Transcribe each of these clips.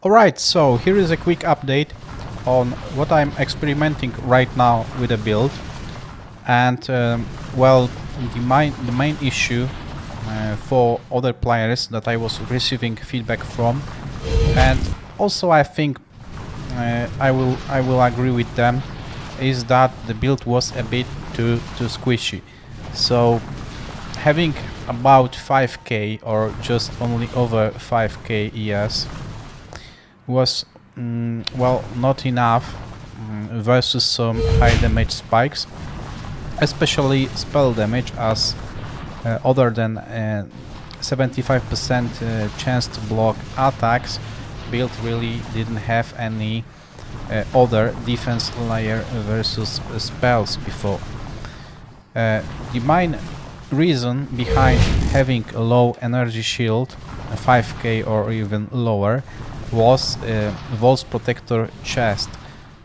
Alright, so here is a quick update on what I'm experimenting right now with a build. And well, the main issue for other players that I was receiving feedback from, and also I think I will agree with them, is that the build was a bit too squishy. So having about 5k or just only over 5k ES was well, not enough versus some high damage spikes, especially spell damage, as other than 75% chance to block attacks, build really didn't have any other defense layer versus spells before. The main reason behind having a low energy shield, a 5k or even lower, was Vol's Protector chest.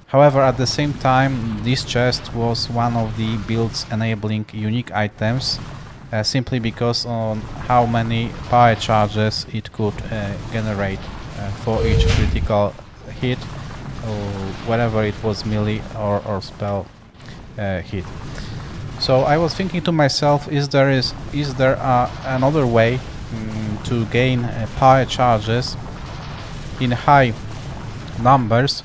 However, at the same time, this chest was one of the builds enabling unique items, simply because on how many power charges it could generate for each critical hit, whether it was melee or spell hit. So I was thinking to myself, is there another way to gain power charges in high numbers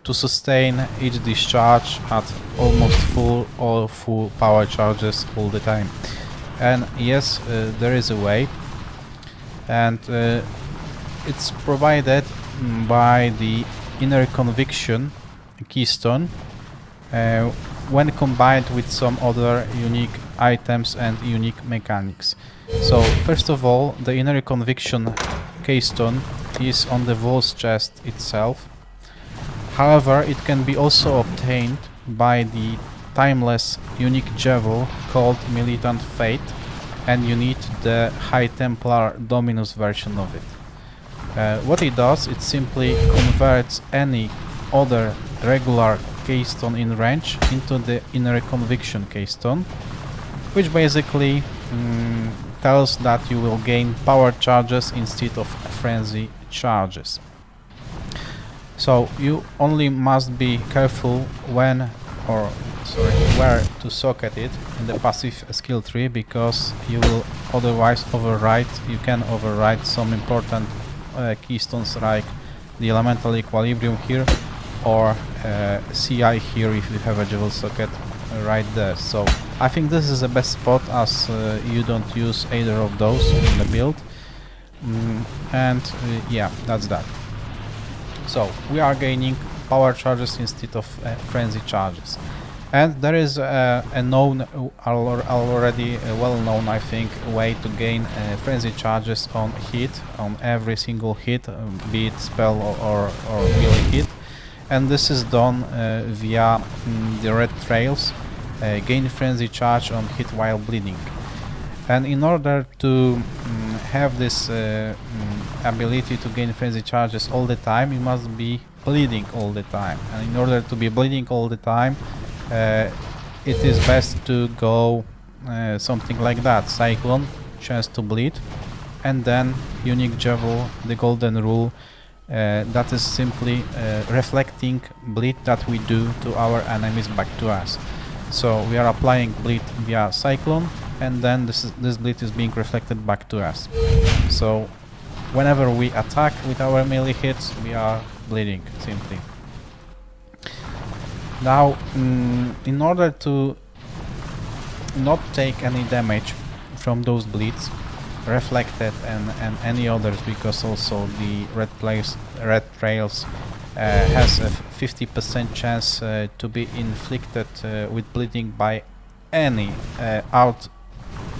to sustain each discharge at almost full or full power charges all the time? And yes, there is a way, and it's provided by the Inner Conviction keystone when combined with some other unique items and unique mechanics. So first of all, the Inner Conviction keystone is on the Vol's chest itself. However, it can be also obtained by the timeless unique jewel called Militant Fate, and you need the High Templar Dominus version of it. What it does, it simply converts any other regular keystone in range into the Inner Conviction keystone, which basically tells that you will gain power charges instead of frenzy charges. So you only must be careful where to socket it in the passive skill tree, because you will otherwise you can override some important keystones like the Elemental Equilibrium here, or CI here if you have a jewel socket right there. So I think this is the best spot, as you don't use either of those in the build. Yeah, that's that. So we are gaining power charges instead of frenzy charges. And there is a known, already well-known, I think, way to gain frenzy charges on hit, on every single hit, be it spell or melee hit. And this is done via the red trails, gain frenzy charge on hit while bleeding. And in order to have this ability to gain frenzy charges all the time, you must be bleeding all the time. And in order to be bleeding all the time, it is best to go something like that: Cyclone, chance to bleed, and then Unique Jewel, the golden rule, that is simply reflecting bleed that we do to our enemies back to us. So we are applying bleed via Cyclone, and then this bleed is being reflected back to us. So whenever we attack with our melee hits, we are bleeding simply. Now, in order to not take any damage from those bleeds, reflected and any others, because also the red trails has a 50% chance to be inflicted with bleeding by any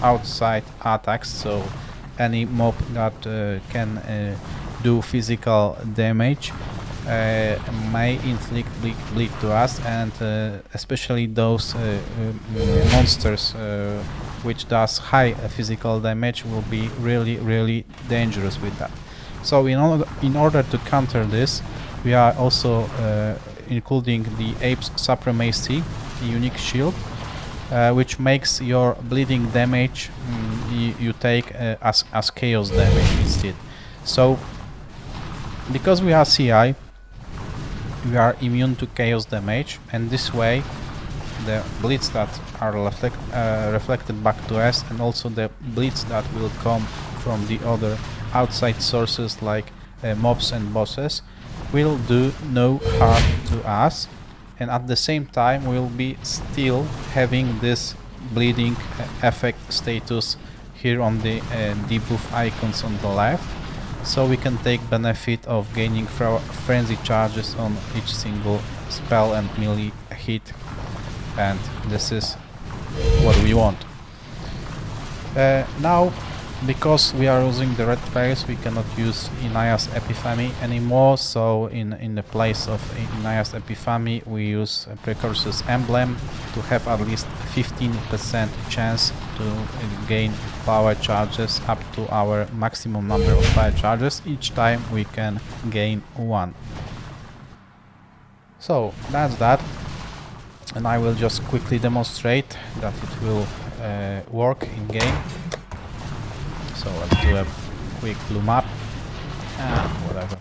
outside attacks, so any mob that can do physical damage may inflict bleed to us, and especially those monsters which does high physical damage will be really dangerous with that. So in order to counter this, we are also including the Ape's Supremacy, the unique shield, which makes your bleeding damage you take as chaos damage instead. So Because we are CI, we are immune to chaos damage, and this way the bleeds that are reflected back to us, and also the bleeds that will come from the other outside sources like mobs and bosses, will do no harm to us, and at the same time we'll be still having this bleeding effect status here on the debuff icons on the left, so we can take benefit of gaining frenzy charges on each single spell and melee hit, and this is what we want. Now, because we are using the red trails, we cannot use Inaya's Epiphany anymore, so in the place of Inaya's Epiphany we use Precursor's Emblem to have at least 15% chance to gain power charges up to our maximum number of power charges. Each time we can gain one. So that's that, and I will just quickly demonstrate that it will work in game. So let's do a quick bloom up and whatever.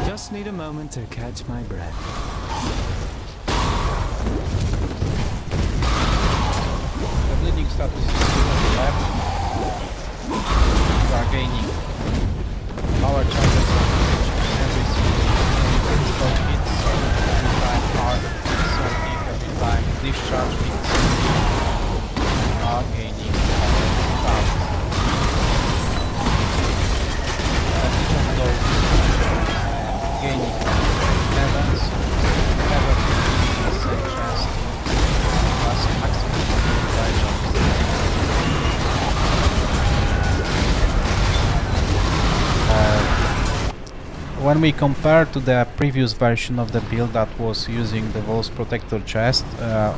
Just need a moment to catch my breath. The bleeding status is still on the left. We are gaining power charges every single spell hits, so every time hard something, every time discharge hits, we are gaining charges. Each of those gaining events have a 50% chance to pass maximum power charges. When we compare to the previous version of the build that was using the Wolf's Protector chest,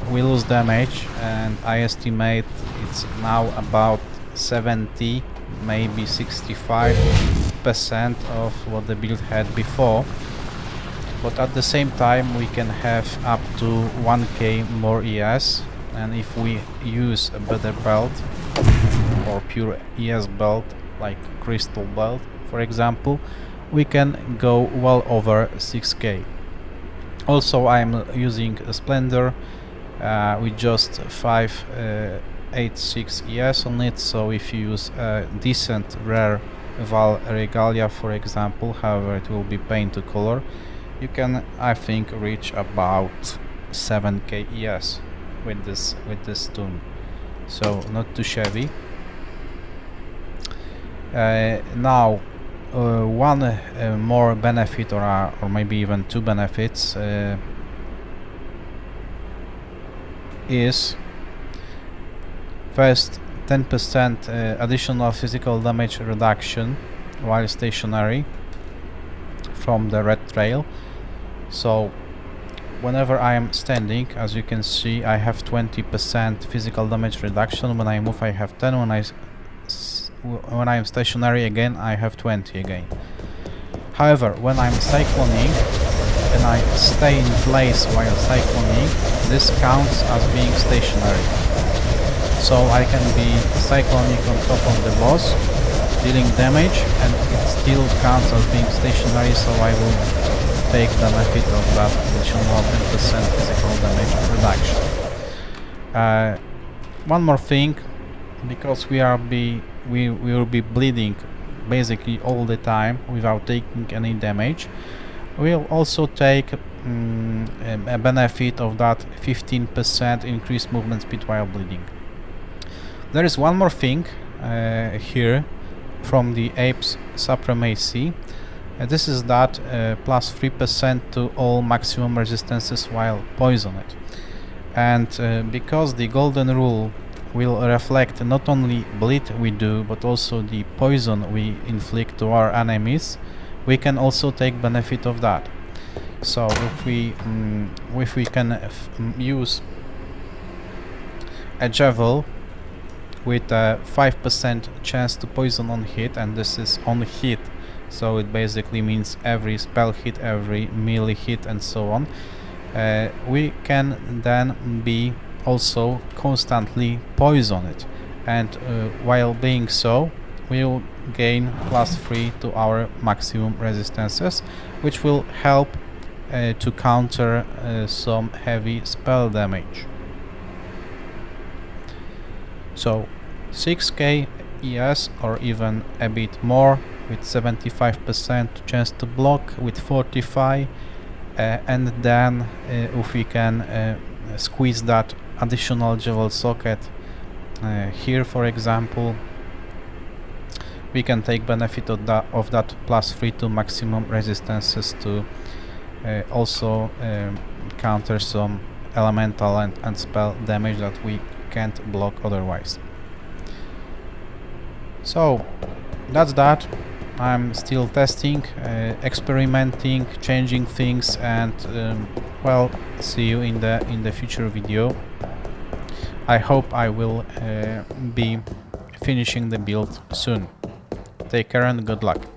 we lose damage, and I estimate it's now about 70, maybe 65% of what the build had before. But at the same time we can have up to 1k more ES, and if we use a better belt or pure ES belt like Crystal belt for example, we can go well over 6k. Also I'm using a Splendor with just 586 ES on it, so if you use a decent rare Val Regalia for example, however it will be paint to color, you can I think reach about 7k ES with this toon, so not too shabby. Now one more benefit, or maybe even two benefits, is first 10% additional physical damage reduction while stationary from the red trail. So whenever I am standing, as you can see, I have 20% physical damage reduction. When I move I have 10, when I am stationary again I have 20 again. However, when I'm cycloning and I stay in place while cycloning, this counts as being stationary. So I can be cyclonic on top of the boss, dealing damage, and it still counts as being stationary, so I will take benefit of that additional 10% physical damage reduction. One more thing, because we will be bleeding basically all the time without taking any damage, we'll also take a benefit of that 15% increased movement speed while bleeding. There is one more thing here from the Ape's Supremacy. This is that plus 3% to all maximum resistances while poisoned. And because the golden rule will reflect not only bleed we do, but also the poison we inflict to our enemies, we can also take benefit of that. So if we can use a javel with a 5% chance to poison on hit, and this is on hit, so it basically means every spell hit, every melee hit and so on. we can then be also constantly poisoned, and while being so, we'll gain +3 to our maximum resistances, which will help to counter some heavy spell damage. So 6k ES or even a bit more, with 75% chance to block, with Fortify, and then if we can squeeze that additional jewel socket here, for example, we can take benefit of that +3 to maximum resistances to also counter some elemental and spell damage that we can't block otherwise. So that's that. I'm still testing, experimenting, changing things, and well, see you in the future video. I hope I will be finishing the build soon. Take care and good luck.